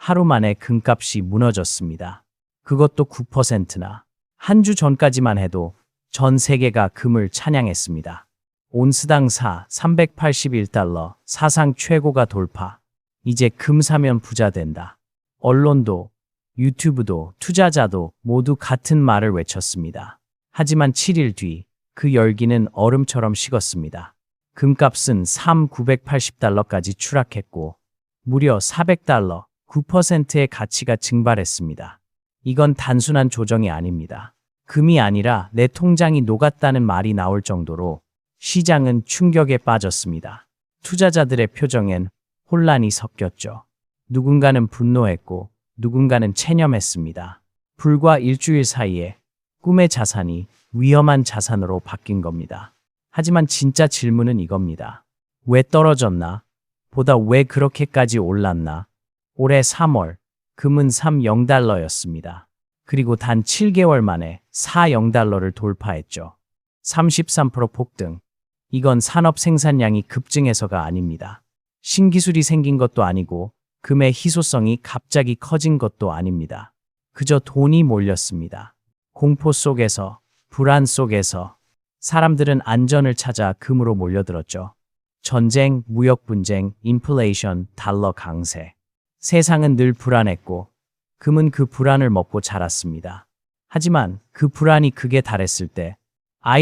하루 만에 금값이 무너졌습니다. 그것도 9%나. 한 주 전까지만 해도 전 세계가 금을 찬양했습니다. 온스당 381달러, 사상 최고가 돌파. 이제 금 사면 부자 된다. 언론도, 유튜브도, 투자자도 모두 같은 말을 외쳤습니다. 하지만 7일 뒤 그 열기는 얼음처럼 식었습니다. 금값은 980달러까지 추락했고 무려 400달러, 9%의 가치가 증발했습니다. 이건 단순한 조정이 아닙니다. 금이 아니라 내 통장이 녹았다는 말이 나올 정도로 시장은 충격에 빠졌습니다. 투자자들의 표정엔 혼란이 섞였죠. 누군가는 분노했고 누군가는 체념했습니다. 불과 일주일 사이에 꿈의 자산이 위험한 자산으로 바뀐 겁니다. 하지만 진짜 질문은 이겁니다. 왜 떨어졌나? 보다 왜 그렇게까지 올랐나? 올해 3월 금은 30달러였습니다. 그리고 단 7개월 만에 40달러를 돌파했죠. 33% 폭등. 이건 산업 생산량이 급증해서가 아닙니다. 신기술이 생긴 것도 아니고 금의 희소성이 갑자기 커진 것도 아닙니다. 그저 돈이 몰렸습니다. 공포 속에서, 불안 속에서 사람들은 안전을 찾아 금으로 몰려들었죠. 전쟁, 무역 분쟁, 인플레이션, 달러 강세. 세상은 늘 불안했고 금은 그 불안을 먹고 자랐습니다. 하지만 그 불안이 극에 달했을 때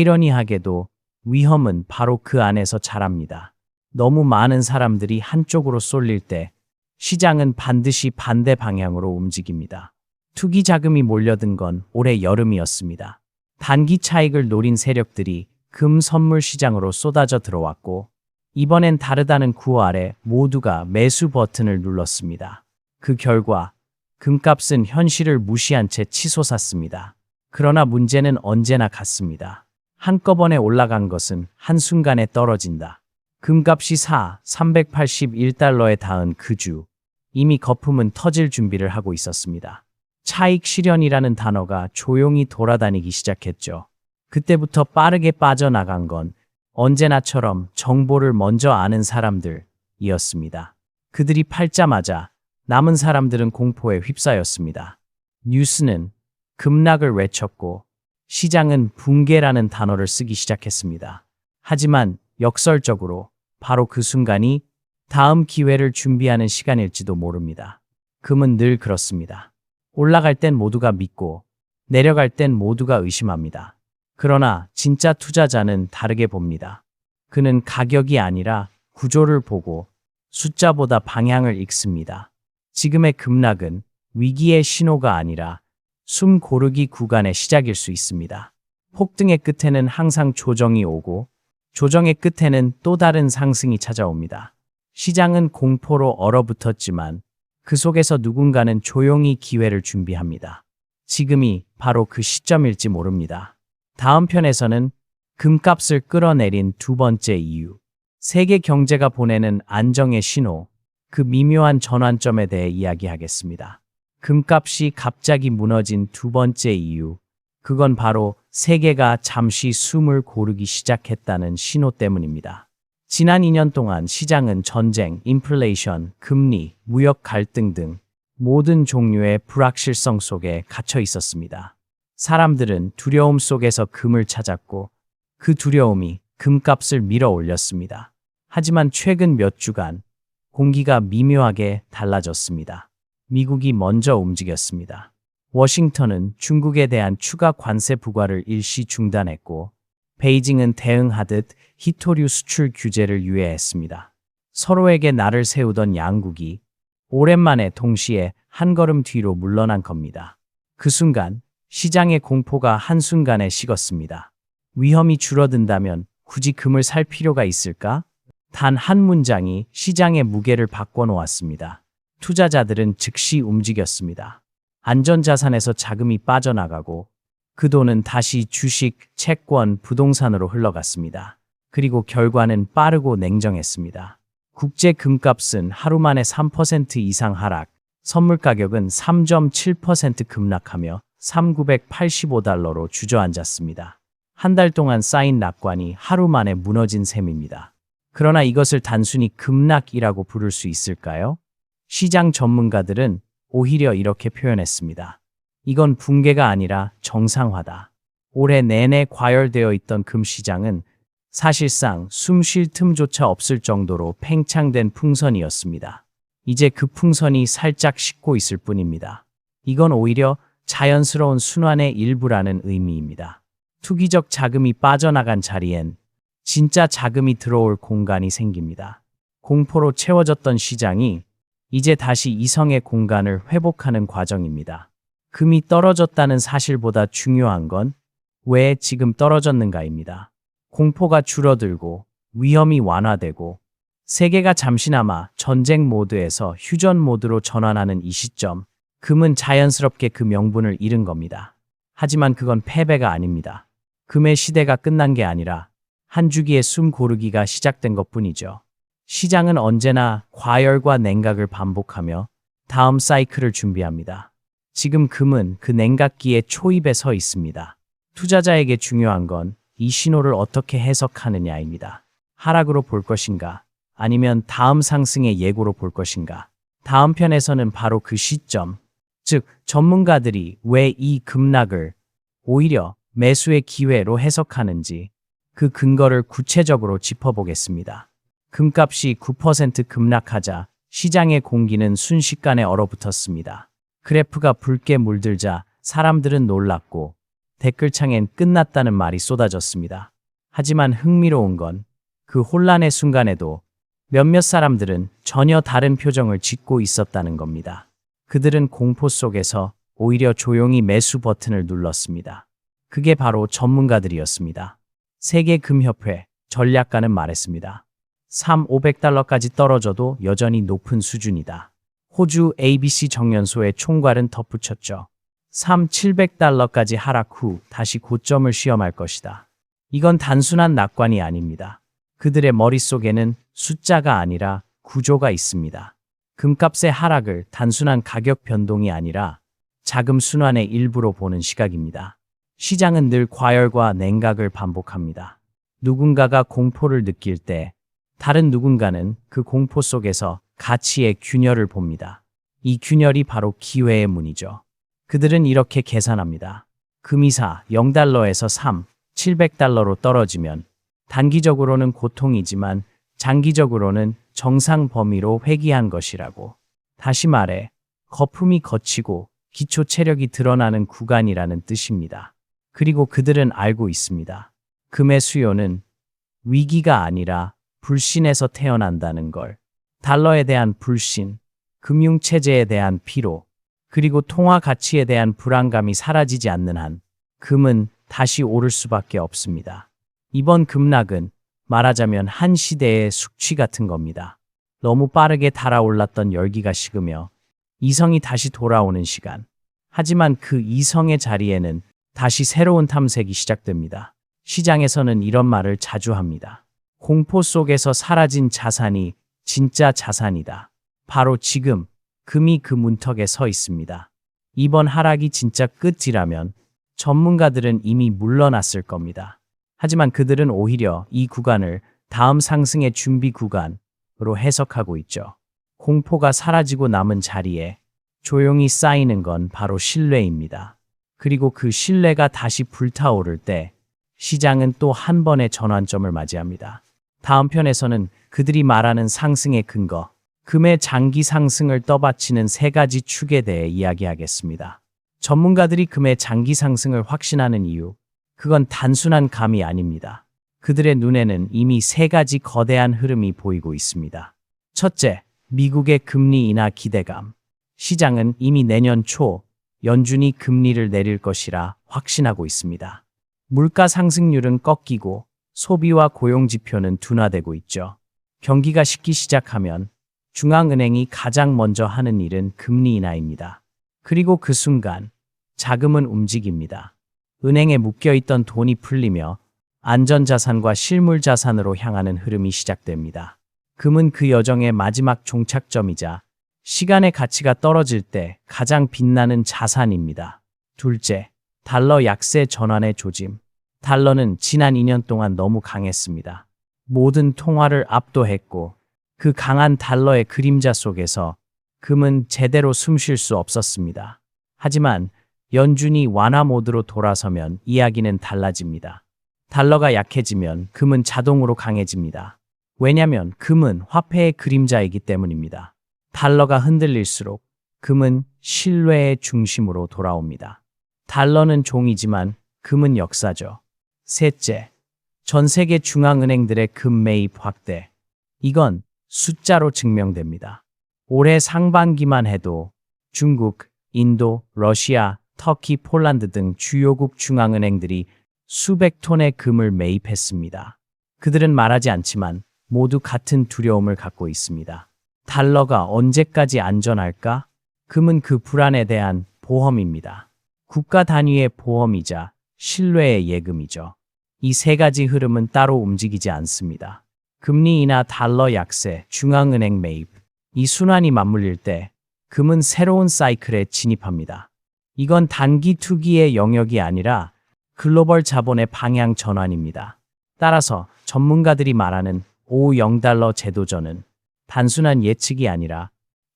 아이러니하게도 위험은 바로 그 안에서 자랍니다. 너무 많은 사람들이 한쪽으로 쏠릴 때 시장은 반드시 반대 방향으로 움직입니다. 투기 자금이 몰려든 건 올해 여름이었습니다. 단기 차익을 노린 세력들이 금 선물 시장으로 쏟아져 들어왔고 이번엔 다르다는 구호 아래 모두가 매수 버튼을 눌렀습니다. 그 결과 금값은 현실을 무시한 채 치솟았습니다. 그러나 문제는 언제나 같습니다. 한꺼번에 올라간 것은 한순간에 떨어진다. 금값이 381달러에 닿은 그 주, 이미 거품은 터질 준비를 하고 있었습니다. 차익 실현이라는 단어가 조용히 돌아다니기 시작했죠. 그때부터 빠르게 빠져나간 건 언제나처럼 정보를 먼저 아는 사람들이었습니다. 그들이 팔자마자 남은 사람들은 공포에 휩싸였습니다. 뉴스는 급락을 외쳤고 시장은 붕괴라는 단어를 쓰기 시작했습니다. 하지만 역설적으로 바로 그 순간이 다음 기회를 준비하는 시간일지도 모릅니다. 금은 늘 그렇습니다. 올라갈 땐 모두가 믿고 내려갈 땐 모두가 의심합니다. 그러나 진짜 투자자는 다르게 봅니다. 그는 가격이 아니라 구조를 보고 숫자보다 방향을 읽습니다. 지금의 급락은 위기의 신호가 아니라 숨 고르기 구간의 시작일 수 있습니다. 폭등의 끝에는 항상 조정이 오고 조정의 끝에는 또 다른 상승이 찾아옵니다. 시장은 공포로 얼어붙었지만 그 속에서 누군가는 조용히 기회를 준비합니다. 지금이 바로 그 시점일지 모릅니다. 다음 편에서는 금값을 끌어내린 두 번째 이유, 세계 경제가 보내는 안정의 신호, 그 미묘한 전환점에 대해 이야기하겠습니다. 금값이 갑자기 무너진 두 번째 이유, 그건 바로 세계가 잠시 숨을 고르기 시작했다는 신호 때문입니다. 지난 2년 동안 시장은 전쟁, 인플레이션, 금리, 무역 갈등 등 모든 종류의 불확실성 속에 갇혀 있었습니다. 사람들은 두려움 속에서 금을 찾았고 그 두려움이 금값을 밀어 올렸습니다. 하지만 최근 몇 주간 공기가 미묘하게 달라졌습니다. 미국이 먼저 움직였습니다. 워싱턴은 중국에 대한 추가 관세 부과를 일시 중단했고 베이징은 대응하듯 히토류 수출 규제를 유예했습니다. 서로에게 날을 세우던 양국이 오랜만에 동시에 한 걸음 뒤로 물러난 겁니다. 그 순간 시장의 공포가 한순간에 식었습니다. 위험이 줄어든다면 굳이 금을 살 필요가 있을까? 단 한 문장이 시장의 무게를 바꿔놓았습니다. 투자자들은 즉시 움직였습니다. 안전자산에서 자금이 빠져나가고 그 돈은 다시 주식, 채권, 부동산으로 흘러갔습니다. 그리고 결과는 빠르고 냉정했습니다. 국제 금값은 하루 만에 3% 이상 하락, 선물 가격은 3.7% 급락하며 3,985달러로 주저앉았습니다. 한 달 동안 쌓인 낙관이 하루 만에 무너진 셈입니다. 그러나 이것을 단순히 급락이라고 부를 수 있을까요? 시장 전문가들은 오히려 이렇게 표현했습니다. 이건 붕괴가 아니라 정상화다. 올해 내내 과열되어 있던 금 시장은 사실상 숨 쉴 틈조차 없을 정도로 팽창된 풍선이었습니다. 이제 그 풍선이 살짝 식고 있을 뿐입니다. 이건 오히려 자연스러운 순환의 일부라는 의미입니다. 투기적 자금이 빠져나간 자리엔 진짜 자금이 들어올 공간이 생깁니다. 공포로 채워졌던 시장이 이제 다시 이성의 공간을 회복하는 과정입니다. 금이 떨어졌다는 사실보다 중요한 건 왜 지금 떨어졌는가입니다. 공포가 줄어들고 위험이 완화되고 세계가 잠시나마 전쟁 모드에서 휴전 모드로 전환하는 이 시점, 금은 자연스럽게 그 명분을 잃은 겁니다. 하지만 그건 패배가 아닙니다. 금의 시대가 끝난 게 아니라 한 주기의 숨 고르기가 시작된 것뿐이죠. 시장은 언제나 과열과 냉각을 반복하며 다음 사이클을 준비합니다. 지금 금은 그 냉각기의 초입에 서 있습니다. 투자자에게 중요한 건 이 신호를 어떻게 해석하느냐입니다. 하락으로 볼 것인가? 아니면 다음 상승의 예고로 볼 것인가? 다음 편에서는 바로 그 시점, 즉 전문가들이 왜 이 급락을 오히려 매수의 기회로 해석하는지 그 근거를 구체적으로 짚어보겠습니다. 금값이 9% 급락하자 시장의 공기는 순식간에 얼어붙었습니다. 그래프가 붉게 물들자 사람들은 놀랐고 댓글창엔 끝났다는 말이 쏟아졌습니다. 하지만 흥미로운 건 그 혼란의 순간에도 몇몇 사람들은 전혀 다른 표정을 짓고 있었다는 겁니다. 그들은 공포 속에서 오히려 조용히 매수 버튼을 눌렀습니다. 그게 바로 전문가들이었습니다. 세계금협회 전략가는 말했습니다. 500달러까지 떨어져도 여전히 높은 수준이다. 호주 ABC 정연소의 총괄은 덧붙였죠. 700달러까지 하락 후 다시 고점을 시험할 것이다. 이건 단순한 낙관이 아닙니다. 그들의 머릿속에는 숫자가 아니라 구조가 있습니다. 금값의 하락을 단순한 가격 변동이 아니라 자금 순환의 일부로 보는 시각입니다. 시장은 늘 과열과 냉각을 반복합니다. 누군가가 공포를 느낄 때 다른 누군가는 그 공포 속에서 가치의 균열을 봅니다. 이 균열이 바로 기회의 문이죠. 그들은 이렇게 계산합니다. 금이사 0달러에서 700달러로 떨어지면 단기적으로는 고통이지만 장기적으로는 정상 범위로 회귀한 것이라고. 다시 말해 거품이 걷히고 기초 체력이 드러나는 구간이라는 뜻입니다. 그리고 그들은 알고 있습니다. 금의 수요는 위기가 아니라 불신에서 태어난다는 걸. 달러에 대한 불신, 금융체제에 대한 피로, 그리고 통화 가치에 대한 불안감이 사라지지 않는 한 금은 다시 오를 수밖에 없습니다. 이번 급락은 말하자면 한 시대의 숙취 같은 겁니다. 너무 빠르게 달아올랐던 열기가 식으며 이성이 다시 돌아오는 시간. 하지만 그 이성의 자리에는 다시 새로운 탐색이 시작됩니다. 시장에서는 이런 말을 자주 합니다. 공포 속에서 사라진 자산이 진짜 자산이다. 바로 지금 금이 그 문턱에 서 있습니다. 이번 하락이 진짜 끝이라면 전문가들은 이미 물러났을 겁니다. 하지만 그들은 오히려 이 구간을 다음 상승의 준비 구간으로 해석하고 있죠. 공포가 사라지고 남은 자리에 조용히 쌓이는 건 바로 신뢰입니다. 그리고 그 신뢰가 다시 불타오를 때 시장은 또 한 번의 전환점을 맞이합니다. 다음 편에서는 그들이 말하는 상승의 근거, 금의 장기 상승을 떠받치는 세 가지 축에 대해 이야기하겠습니다. 전문가들이 금의 장기 상승을 확신하는 이유, 그건 단순한 감이 아닙니다. 그들의 눈에는 이미 세 가지 거대한 흐름이 보이고 있습니다. 첫째, 미국의 금리 인하 기대감. 시장은 이미 내년 초 연준이 금리를 내릴 것이라 확신하고 있습니다. 물가 상승률은 꺾이고 소비와 고용 지표는 둔화되고 있죠. 경기가 식기 시작하면 중앙은행이 가장 먼저 하는 일은 금리 인하입니다. 그리고 그 순간 자금은 움직입니다. 은행에 묶여있던 돈이 풀리며 안전자산과 실물자산으로 향하는 흐름이 시작됩니다. 금은 그 여정의 마지막 종착점이자 시간의 가치가 떨어질 때 가장 빛나는 자산입니다. 둘째, 달러 약세 전환의 조짐. 달러는 지난 2년 동안 너무 강했습니다. 모든 통화를 압도했고 그 강한 달러의 그림자 속에서 금은 제대로 숨 쉴 수 없었습니다. 하지만 연준이 완화 모드로 돌아서면 이야기는 달라집니다. 달러가 약해지면 금은 자동으로 강해집니다. 왜냐면 금은 화폐의 그림자이기 때문입니다. 달러가 흔들릴수록 금은 신뢰의 중심으로 돌아옵니다. 달러는 종이지만 금은 역사죠. 셋째, 전 세계 중앙은행들의 금 매입 확대. 이건 숫자로 증명됩니다. 올해 상반기만 해도 중국, 인도, 러시아, 터키, 폴란드 등 주요국 중앙은행들이 수백 톤의 금을 매입했습니다. 그들은 말하지 않지만 모두 같은 두려움을 갖고 있습니다. 달러가 언제까지 안전할까? 금은 그 불안에 대한 보험입니다. 국가 단위의 보험이자 신뢰의 예금이죠. 이 세 가지 흐름은 따로 움직이지 않습니다. 금리 인하, 달러 약세, 중앙은행 매입. 이 순환이 맞물릴 때 금은 새로운 사이클에 진입합니다. 이건 단기 투기의 영역이 아니라 글로벌 자본의 방향 전환입니다. 따라서 전문가들이 말하는 5-0달러 제도전은 단순한 예측이 아니라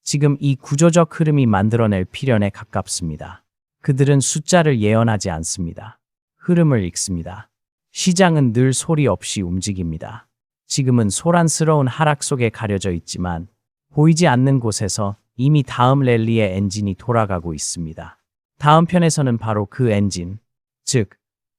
지금 이 구조적 흐름이 만들어낼 필연에 가깝습니다. 그들은 숫자를 예언하지 않습니다. 흐름을 읽습니다. 시장은 늘 소리 없이 움직입니다. 지금은 소란스러운 하락 속에 가려져 있지만 보이지 않는 곳에서 이미 다음 랠리의 엔진이 돌아가고 있습니다. 다음 편에서는 바로 그 엔진, 즉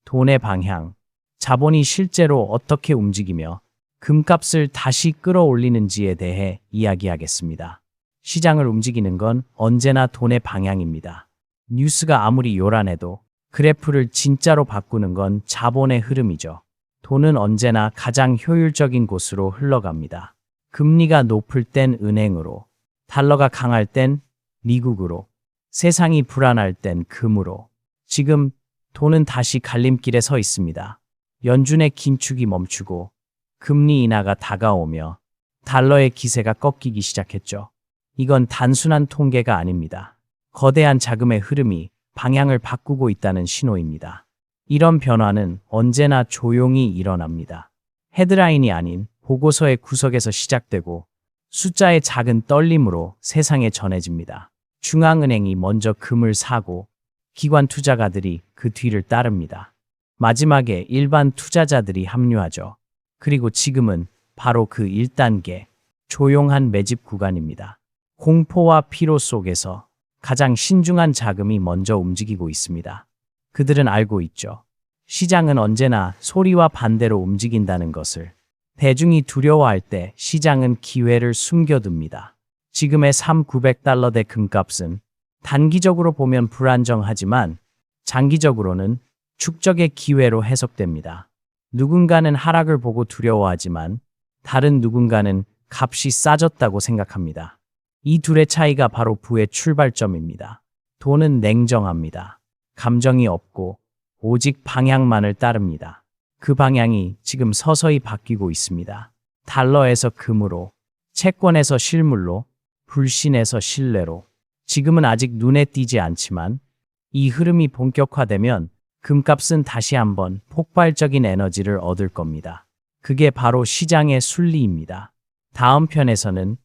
돈의 방향, 자본이 실제로 어떻게 움직이며 금값을 다시 끌어올리는지에 대해 이야기하겠습니다. 시장을 움직이는 건 언제나 돈의 방향입니다. 뉴스가 아무리 요란해도 그래프를 진짜로 바꾸는 건 자본의 흐름이죠. 돈은 언제나 가장 효율적인 곳으로 흘러갑니다. 금리가 높을 땐 은행으로, 달러가 강할 땐 미국으로, 세상이 불안할 땐 금으로. 지금 돈은 다시 갈림길에 서 있습니다. 연준의 긴축이 멈추고 금리 인하가 다가오며 달러의 기세가 꺾이기 시작했죠. 이건 단순한 통계가 아닙니다. 거대한 자금의 흐름이 방향을 바꾸고 있다는 신호입니다. 이런 변화는 언제나 조용히 일어납니다. 헤드라인이 아닌 보고서의 구석에서 시작되고 숫자의 작은 떨림으로 세상에 전해집니다. 중앙은행이 먼저 금을 사고 기관 투자가들이 그 뒤를 따릅니다. 마지막에 일반 투자자들이 합류하죠. 그리고 지금은 바로 그 1단계, 조용한 매집 구간입니다. 공포와 피로 속에서 가장 신중한 자금이 먼저 움직이고 있습니다. 그들은 알고 있죠. 시장은 언제나 소리와 반대로 움직인다는 것을. 대중이 두려워할 때 시장은 기회를 숨겨둡니다. 지금의 3,900달러대 금값은 단기적으로 보면 불안정하지만 장기적으로는 축적의 기회로 해석됩니다. 누군가는 하락을 보고 두려워하지만 다른 누군가는 값이 싸졌다고 생각합니다. 이 둘의 차이가 바로 부의 출발점입니다. 돈은 냉정합니다. 감정이 없고 오직 방향만을 따릅니다. 그 방향이 지금 서서히 바뀌고 있습니다. 달러에서 금으로, 채권에서 실물로, 불신에서 신뢰로. 지금은 아직 눈에 띄지 않지만 이 흐름이 본격화되면 금값은 다시 한번 폭발적인 에너지를 얻을 겁니다. 그게 바로 시장의 순리입니다. 다음 편에서는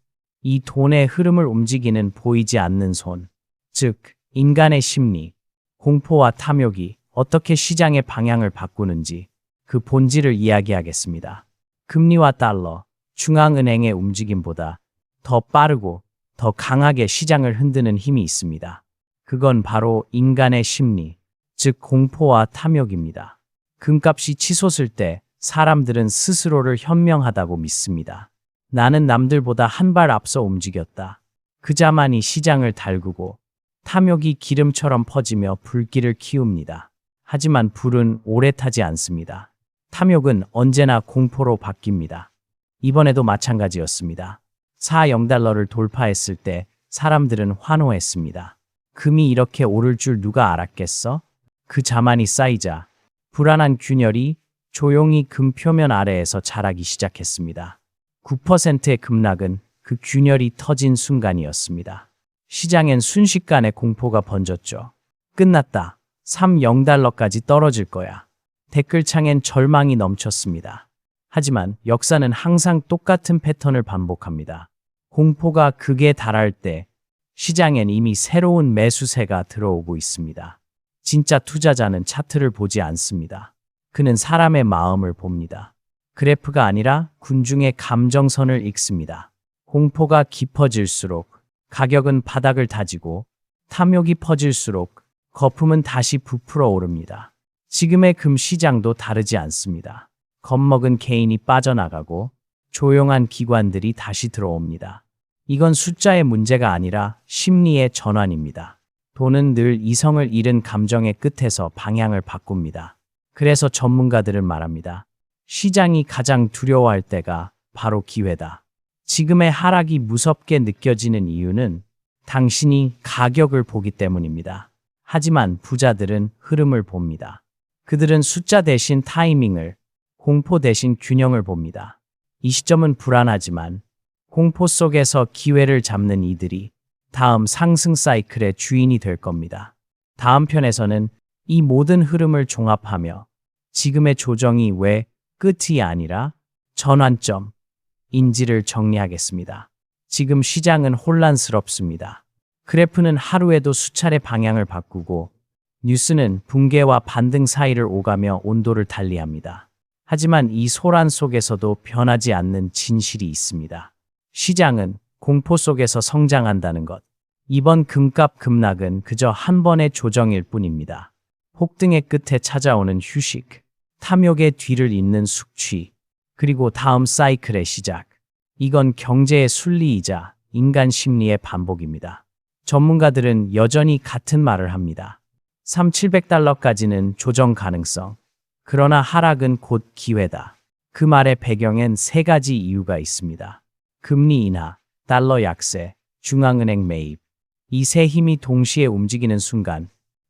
이 돈의 흐름을 움직이는 보이지 않는 손, 즉 인간의 심리, 공포와 탐욕이 어떻게 시장의 방향을 바꾸는지 그 본질을 이야기하겠습니다. 금리와 달러, 중앙은행의 움직임보다 더 빠르고 더 강하게 시장을 흔드는 힘이 있습니다. 그건 바로 인간의 심리, 즉 공포와 탐욕입니다. 금값이 치솟을 때 사람들은 스스로를 현명하다고 믿습니다. 나는 남들보다 한 발 앞서 움직였다. 그 자만이 시장을 달구고 탐욕이 기름처럼 퍼지며 불길을 키웁니다. 하지만 불은 오래 타지 않습니다. 탐욕은 언제나 공포로 바뀝니다. 이번에도 마찬가지였습니다. 4-0달러를 돌파했을 때 사람들은 환호했습니다. 금이 이렇게 오를 줄 누가 알았겠어? 그 자만이 쌓이자 불안한 균열이 조용히 금 표면 아래에서 자라기 시작했습니다. 9%의 급락은 그 균열이 터진 순간이었습니다. 시장엔 순식간에 공포가 번졌죠. 끝났다. 3-0달러까지 떨어질 거야. 댓글창엔 절망이 넘쳤습니다. 하지만 역사는 항상 똑같은 패턴을 반복합니다. 공포가 극에 달할 때 시장엔 이미 새로운 매수세가 들어오고 있습니다. 진짜 투자자는 차트를 보지 않습니다. 그는 사람의 마음을 봅니다. 그래프가 아니라 군중의 감정선을 읽습니다. 공포가 깊어질수록 가격은 바닥을 다지고 탐욕이 퍼질수록 거품은 다시 부풀어 오릅니다. 지금의 금 시장도 다르지 않습니다. 겁먹은 개인이 빠져나가고 조용한 기관들이 다시 들어옵니다. 이건 숫자의 문제가 아니라 심리의 전환입니다. 돈은 늘 이성을 잃은 감정의 끝에서 방향을 바꿉니다. 그래서 전문가들은 말합니다. 시장이 가장 두려워할 때가 바로 기회다. 지금의 하락이 무섭게 느껴지는 이유는 당신이 가격을 보기 때문입니다. 하지만 부자들은 흐름을 봅니다. 그들은 숫자 대신 타이밍을, 공포 대신 균형을 봅니다. 이 시점은 불안하지만 공포 속에서 기회를 잡는 이들이 다음 상승 사이클의 주인이 될 겁니다. 다음 편에서는 이 모든 흐름을 종합하며 지금의 조정이 왜 끝이 아니라 전환점인지를 정리하겠습니다. 지금 시장은 혼란스럽습니다. 그래프는 하루에도 수차례 방향을 바꾸고 뉴스는 붕괴와 반등 사이를 오가며 온도를 달리합니다. 하지만 이 소란 속에서도 변하지 않는 진실이 있습니다. 시장은 공포 속에서 성장한다는 것. 이번 금값 급락은 그저 한 번의 조정일 뿐입니다. 폭등의 끝에 찾아오는 휴식, 탐욕의 뒤를 잇는 숙취, 그리고 다음 사이클의 시작. 이건 경제의 순리이자 인간 심리의 반복입니다. 전문가들은 여전히 같은 말을 합니다. 3,700달러까지는 조정 가능성. 그러나 하락은 곧 기회다. 그 말의 배경엔 세 가지 이유가 있습니다. 금리 인하, 달러 약세, 중앙은행 매입. 이 세 힘이 동시에 움직이는 순간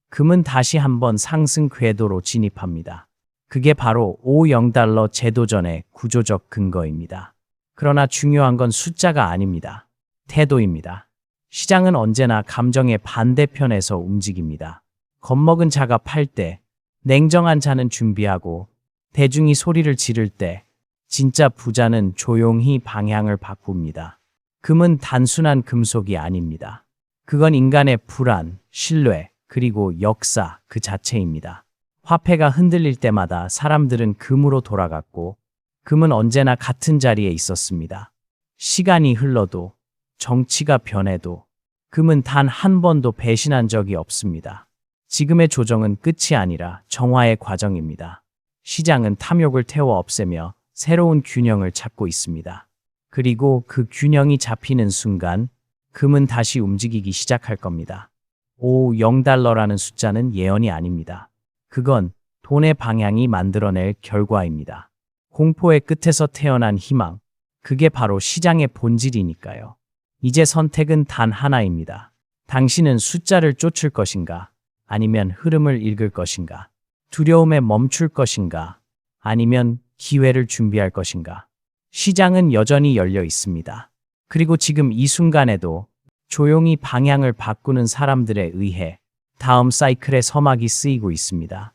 금은 다시 한번 상승 궤도로 진입합니다. 그게 바로 50달러 제도전의 구조적 근거입니다. 그러나 중요한 건 숫자가 아닙니다. 태도입니다. 시장은 언제나 감정의 반대편에서 움직입니다. 겁먹은 자가 팔 때, 냉정한 자는 준비하고, 대중이 소리를 지를 때, 진짜 부자는 조용히 방향을 바꿉니다. 금은 단순한 금속이 아닙니다. 그건 인간의 불안, 신뢰, 그리고 역사 그 자체입니다. 화폐가 흔들릴 때마다 사람들은 금으로 돌아갔고, 금은 언제나 같은 자리에 있었습니다. 시간이 흘러도, 정치가 변해도, 금은 단 한 번도 배신한 적이 없습니다. 지금의 조정은 끝이 아니라 정화의 과정입니다. 시장은 탐욕을 태워 없애며 새로운 균형을 찾고 있습니다. 그리고 그 균형이 잡히는 순간 금은 다시 움직이기 시작할 겁니다. 50달러라는 숫자는 예언이 아닙니다. 그건 돈의 방향이 만들어낼 결과입니다. 공포의 끝에서 태어난 희망, 그게 바로 시장의 본질이니까요. 이제 선택은 단 하나입니다. 당신은 숫자를 쫓을 것인가? 아니면 흐름을 읽을 것인가? 두려움에 멈출 것인가? 아니면 기회를 준비할 것인가? 시장은 여전히 열려 있습니다. 그리고 지금 이 순간에도 조용히 방향을 바꾸는 사람들에 의해 다음 사이클의 서막이 쓰이고 있습니다.